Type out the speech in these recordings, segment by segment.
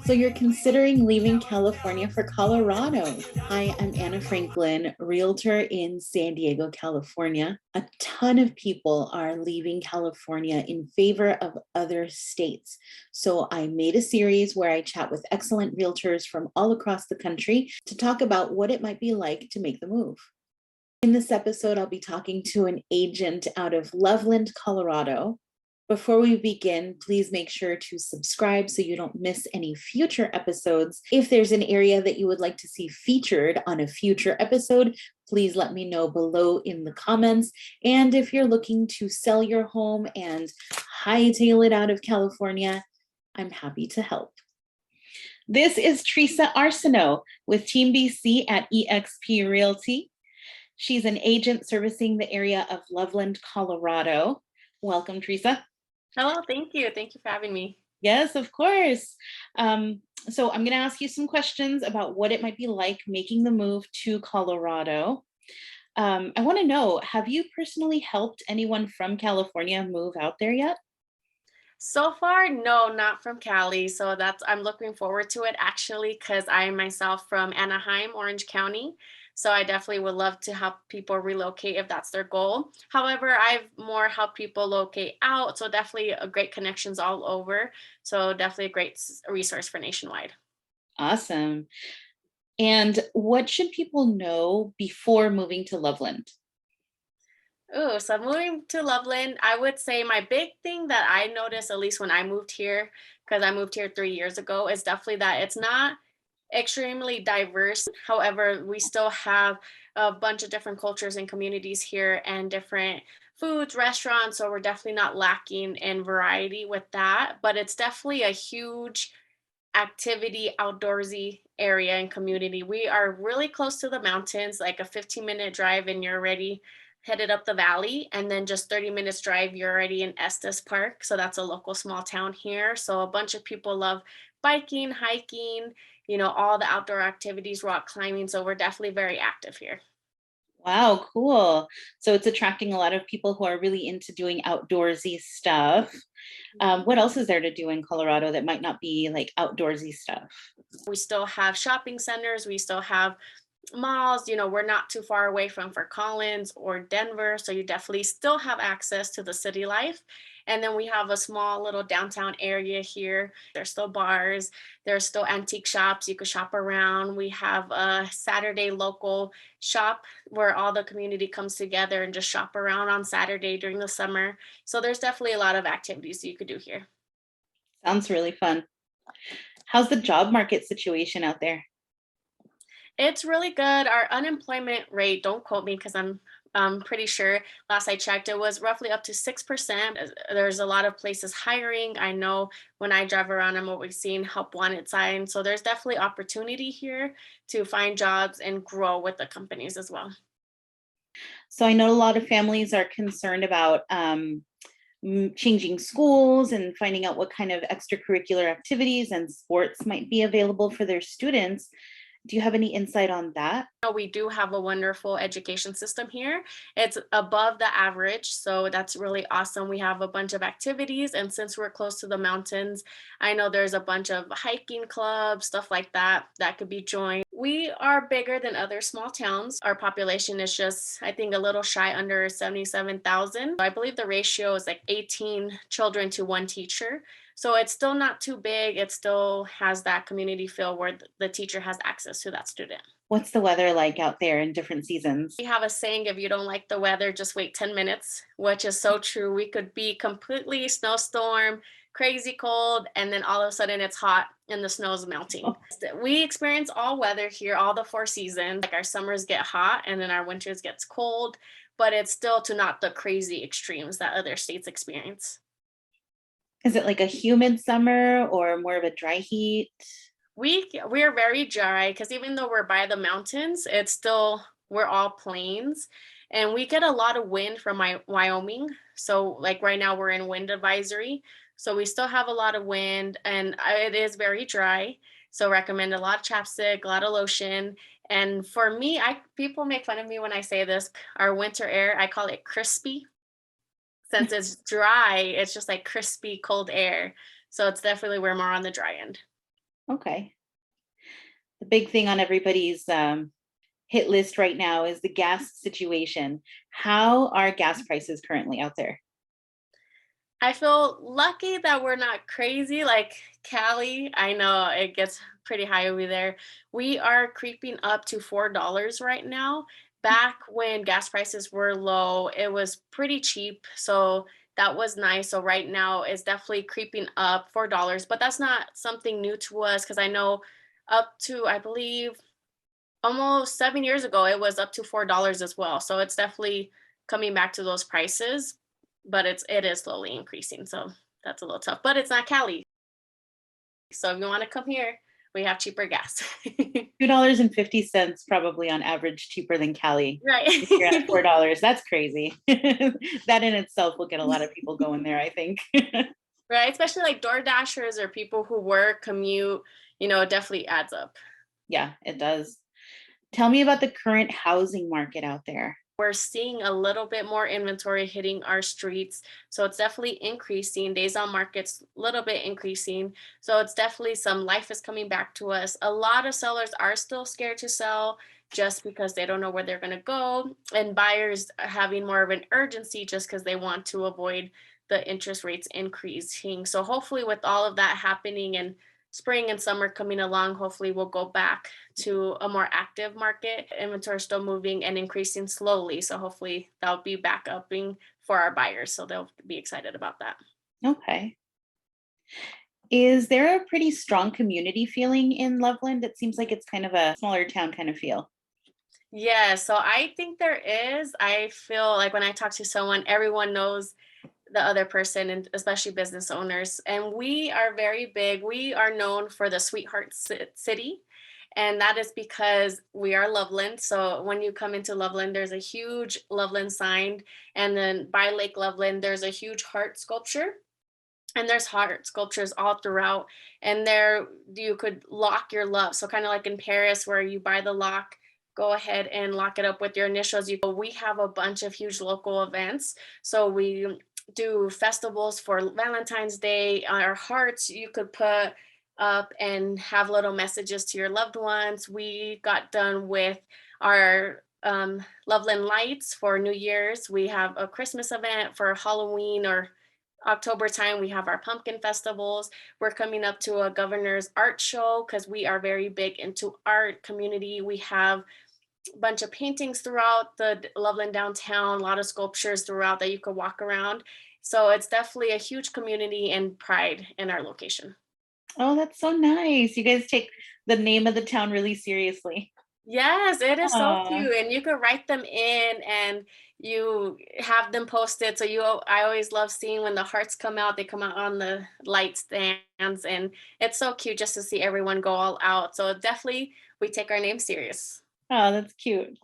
So you're considering leaving California for Colorado. Hi, I'm Anna Franklin, realtor in San Diego, California. A ton of people are leaving California in favor of other states. So I made a series where I chat with excellent realtors from all across the country to talk about what it might be like to make the move. In this episode, I'll be talking to an agent out of Loveland, Colorado. Before we begin, please make sure to subscribe so you don't miss any future episodes. If there's an area that you would like to see featured on a future episode, please let me know below in the comments. And if you're looking to sell your home and hightail it out of California, I'm happy to help. This is Tresa Arseneault with Team BC at eXp Realty. She's an agent servicing the area of Loveland, Colorado. Welcome, Tresa. Hello, thank you. Thank you for having me. Yes, of course. So I'm going to ask you some questions about what it might be like making the move to Colorado. I want to know, have you personally helped anyone from California move out there yet? So far, no, not from Cali. So I'm looking forward to it actually, because I am myself from Anaheim, Orange County. So I definitely would love to help people relocate if that's their goal. However, I've more helped people locate out. So definitely a great connections all over. So definitely a great resource for nationwide. Awesome. And what should people know before moving to Loveland? Oh, so moving to Loveland, I would say my big thing that I noticed, at least when I moved here, because I moved here 3 years ago, is definitely that it's not extremely diverse. However, we still have a bunch of different cultures and communities here and different foods, restaurants. So we're definitely not lacking in variety with that. But it's definitely a huge activity, outdoorsy area and community. We are really close to the mountains, like a 15-minute drive, and you're already headed up the valley. And then just 30 minutes drive, you're already in Estes Park. So that's a local small town here. So a bunch of people love biking, hiking, all the outdoor activities, rock climbing. So we're definitely very active here. Wow, cool. So it's attracting a lot of people who are really into doing outdoorsy stuff. What else is there to do in Colorado that might not be like outdoorsy stuff? We still have shopping centers. We still have malls. We're not too far away from Fort Collins or Denver. So you definitely still have access to the city life. And then we have a small little downtown area here. There's still bars. There's still antique shops. You could shop around. We have a Saturday local shop where all the community comes together and just shop around on Saturday during the summer. So there's definitely a lot of activities you could do here. Sounds really fun. How's the job market situation out there? It's really good. Our unemployment rate, don't quote me because I'm pretty sure last I checked, it was roughly up to 6%. There's a lot of places hiring. I know when I drive around, I'm always seeing help wanted signs. So there's definitely opportunity here to find jobs and grow with the companies as well. So I know a lot of families are concerned about changing schools and finding out what kind of extracurricular activities and sports might be available for their students. Do you have any insight on that? We do have a wonderful education system here. It's above the average, so that's really awesome. We have a bunch of activities, and since we're close to the mountains, I know there's a bunch of hiking clubs, stuff like that could be joined. We are bigger than other small towns. Our population is just, I think, a little shy under 77,000. I believe the ratio is like 18 children to one teacher. So it's still not too big. It still has that community feel where the teacher has access to that student. What's the weather like out there in different seasons? We have a saying, if you don't like the weather, just wait 10 minutes, which is so true. We could be completely snowstorm, crazy cold, and then all of a sudden it's hot and the snow's melting. Oh. We experience all weather here, all the 4 seasons. Like our summers get hot and then our winters gets cold, but it's still to not the crazy extremes that other states experience. Is it like a humid summer or more of a dry heat? We're very dry because even though we're by the mountains, we're all plains, and we get a lot of wind from Wyoming. So like right now we're in wind advisory. So we still have a lot of wind, and it is very dry. So recommend a lot of chapstick, a lot of lotion. And for me, people make fun of me when I say this. Our winter air, I call it crispy. since it's dry, it's just like crispy cold air. So it's definitely we're more on the dry end. Okay. The big thing on everybody's hit list right now is the gas situation. How are gas prices currently out there? I feel lucky that we're not crazy like Cali. I know it gets pretty high over there. We are creeping up to $4 right now. Back when gas prices were low, it was pretty cheap. So that was nice. So right now it's definitely creeping up $4, but that's not something new to us because I know up to, I believe, almost 7 years ago, it was up to $4 as well. So it's definitely coming back to those prices, but it is slowly increasing. So that's a little tough. But it's not Cali. So if you want to come here, we have cheaper gas. $2.50 probably on average cheaper than Cali. If you're at Right. $4, that's crazy. That in itself will get a lot of people going there, I think. Right. Especially like Door Dashers or people who work, commute, it definitely adds up. Yeah, it does. Tell me about the current housing market out there. We're seeing a little bit more inventory hitting our streets. So it's definitely increasing. Days on market's a little bit increasing. So it's definitely some life is coming back to us. A lot of sellers are still scared to sell just because they don't know where they're going to go. And buyers are having more of an urgency just because they want to avoid the interest rates increasing. So hopefully, with all of that happening and spring and summer coming along, hopefully we'll go back to a more active market. Inventory is still moving and increasing slowly. So hopefully that'll be back upping for our buyers. So they'll be excited about that. Okay. Is there a pretty strong community feeling in Loveland? It seems like it's kind of a smaller town kind of feel. Yeah, so I think there is. I feel like when I talk to someone, everyone knows the other person, and especially business owners. And we are very big. We are known for the Sweetheart City. And that is because we are Loveland. So when you come into Loveland, there's a huge Loveland sign. And then by Lake Loveland, there's a huge heart sculpture. And there's heart sculptures all throughout. And there you could lock your love. So kind of like in Paris, where you buy the lock, go ahead and lock it up with your initials. We have a bunch of huge local events. So we do festivals for Valentine's Day. Our hearts you could put up and have little messages to your loved ones. We got done with our Loveland Lights for New Year's. We have a Christmas event for Halloween or October time. We have our pumpkin festivals. We're coming up to a governor's art show because we are very big into art community. We have a bunch of paintings throughout the Loveland downtown, a lot of sculptures throughout that you could walk around. So it's definitely a huge community and pride in our location. Oh, that's so nice. You guys take the name of the town really seriously. Yes, it is so Aw. cute. And you could write them in and you have them posted. So I always love seeing when the hearts come out, they come out on the light stands. And it's so cute just to see everyone go all out. So definitely we take our name serious. Oh, that's cute.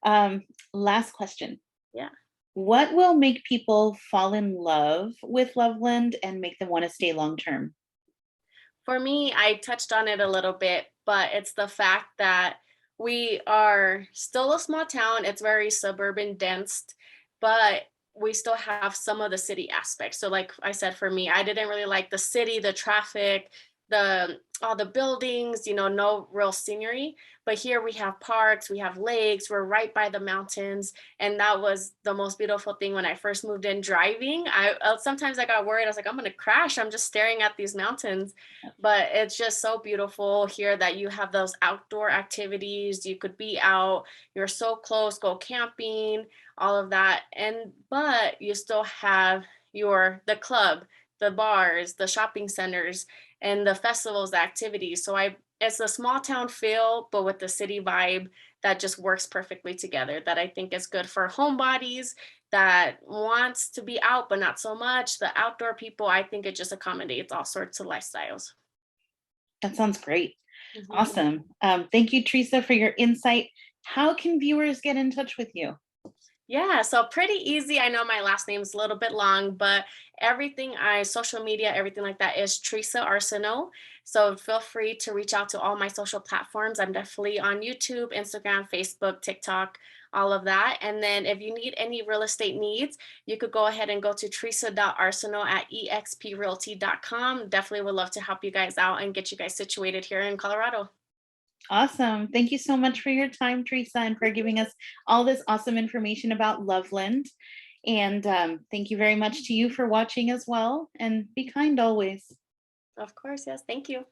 Um, Last question. Yeah. What will make people fall in love with Loveland and make them want to stay long term? For me, I touched on it a little bit, but it's the fact that we are still a small town. It's very suburban dense, but we still have some of the city aspects. So like I said, for me, I didn't really like the city, the traffic, the all the buildings, no real scenery. But here we have parks, we have lakes, we're right by the mountains. And that was the most beautiful thing when I first moved in driving. Sometimes I got worried. I was like, I'm gonna crash. I'm just staring at these mountains. But it's just so beautiful here that you have those outdoor activities. You could be out, you're so close, go camping, all of that. But you still have the club, the bars, the shopping centers, and the festivals, the activities. So it's a small town feel, but with the city vibe that just works perfectly together. That I think is good for homebodies that wants to be out, but not so much. The outdoor people, I think it just accommodates all sorts of lifestyles. That sounds great. Mhm. Awesome. Thank you, Teresa, for your insight. How can viewers get in touch with you? Yeah, so pretty easy. I know my last name is a little bit long, but social media, everything like that is Tresa Arseneault. So feel free to reach out to all my social platforms. I'm definitely on YouTube, Instagram, Facebook, TikTok, all of that. And then if you need any real estate needs, you could go ahead and go to teresa.arsenault at exprealty.com. Definitely would love to help you guys out and get you guys situated here in Colorado. Awesome. Thank you so much for your time, Teresa, and for giving us all this awesome information about Loveland. And thank you very much to you for watching as well. And be kind always. Of course, yes. Thank you.